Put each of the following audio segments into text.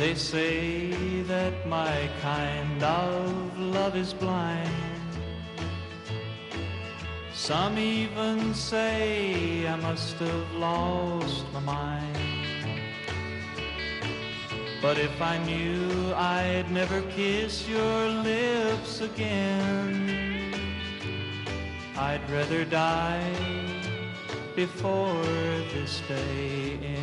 They say that my kind of love is blind. Some even say I must have lost my mind. But if I knew I'd never kiss your lips again, I'd rather die before this day ends.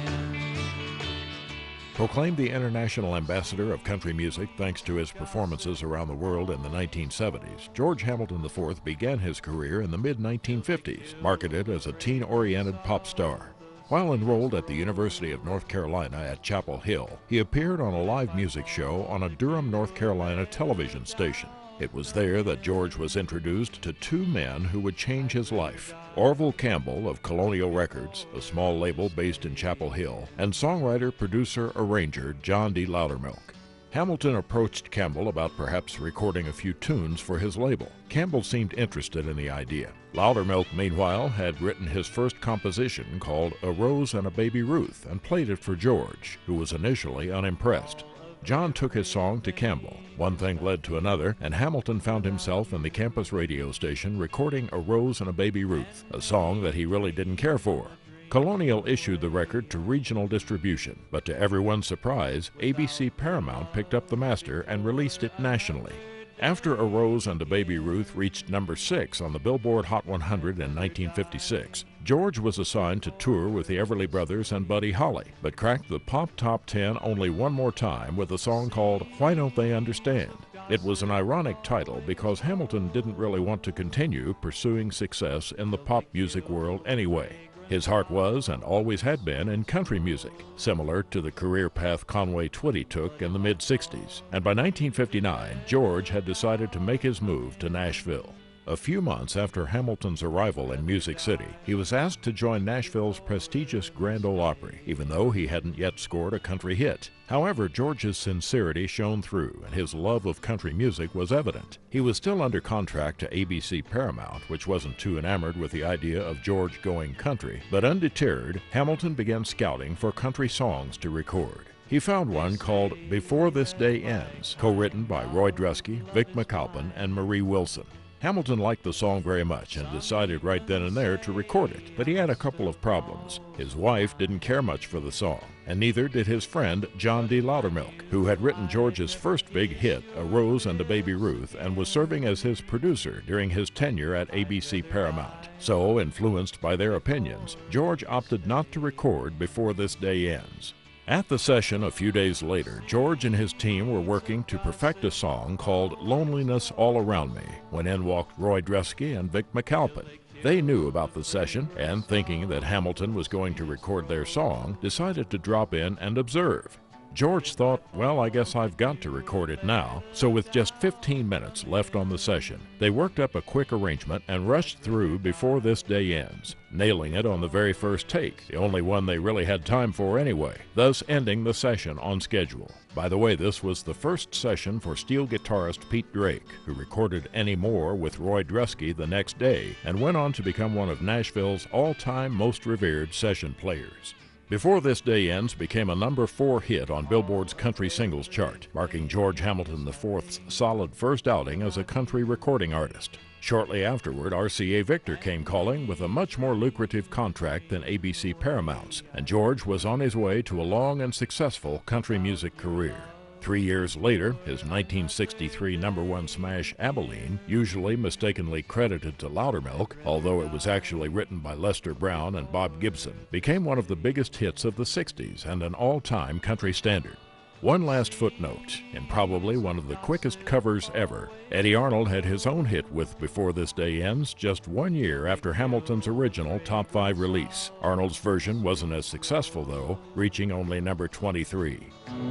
Proclaimed the international ambassador of country music thanks to his performances around the world in the 1970s, George Hamilton IV began his career in the mid-1950s, marketed as a teen-oriented pop star. While enrolled at the University of North Carolina at Chapel Hill, he appeared on a live music show on a Durham, North Carolina television station. It was there that George was introduced to two men who would change his life: Orville Campbell of Colonial Records, a small label based in Chapel Hill, and songwriter, producer, arranger John D. Loudermilk. Hamilton approached Campbell about perhaps recording a few tunes for his label. Campbell seemed interested in the idea. Loudermilk, meanwhile, had written his first composition called A Rose and a Baby Ruth and played it for George, who was initially unimpressed. John took his song to Campbell. One thing led to another, and Hamilton found himself in the campus radio station recording A Rose and a Baby Ruth, a song that he really didn't care for. Colonial issued the record to regional distribution, but to everyone's surprise, ABC Paramount picked up the master and released it nationally. After A Rose and a Baby Ruth reached number 6 on the Billboard Hot 100 in 1956, George was assigned to tour with the Everly Brothers and Buddy Holly, but cracked the pop top 10 only one more time with a song called Why Don't They Understand? It was an ironic title because Hamilton didn't really want to continue pursuing success in the pop music world anyway. His heart was, and always had been, in country music, similar to the career path Conway Twitty took in the mid-60s. And by 1959, George had decided to make his move to Nashville. A few months after Hamilton's arrival in Music City, he was asked to join Nashville's prestigious Grand Ole Opry, even though he hadn't yet scored a country hit. However, George's sincerity shone through, and his love of country music was evident. He was still under contract to ABC Paramount, which wasn't too enamored with the idea of George going country, but undeterred, Hamilton began scouting for country songs to record. He found one called Before This Day Ends, co-written by Roy Drusky, Vic McAlpin, and Marie Wilson. Hamilton liked the song very much and decided right then and there to record it, but he had a couple of problems. His wife didn't care much for the song, and neither did his friend John D. Loudermilk, who had written George's first big hit, A Rose and a Baby Ruth, and was serving as his producer during his tenure at ABC Paramount. So, influenced by their opinions, George opted not to record Before This Day Ends. At the session a few days later, George and his team were working to perfect a song called Loneliness All Around Me, when in walked Roy Drusky and Vic McAlpin. They knew about the session and, thinking that Hamilton was going to record their song, decided to drop in and observe. George thought, well, I guess I've got to record it now, so with just 15 minutes left on the session, they worked up a quick arrangement and rushed through Before This Day Ends, nailing it on the very first take, the only one they really had time for anyway, thus ending the session on schedule. By the way, this was the first session for steel guitarist Pete Drake, who recorded Any More with Roy Drusky the next day and went on to become one of Nashville's all-time most revered session players. Before This Day Ends became a number 4 hit on Billboard's country singles chart, marking George Hamilton IV's solid first outing as a country recording artist. Shortly afterward, RCA Victor came calling with a much more lucrative contract than ABC Paramount's, and George was on his way to a long and successful country music career. 3 years later, his 1963 number 1 smash Abilene, usually mistakenly credited to Loudermilk, although it was actually written by Lester Brown and Bob Gibson, became one of the biggest hits of the 60s and an all-time country standard. One last footnote, in probably one of the quickest covers ever, Eddie Arnold had his own hit with Before This Day Ends just 1 year after Hamilton's original top 5 release. Arnold's version wasn't as successful, though, reaching only number 23.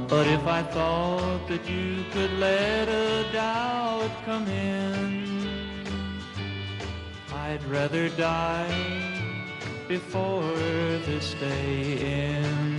But if I thought that you could let a doubt come in, I'd rather die before this day ends.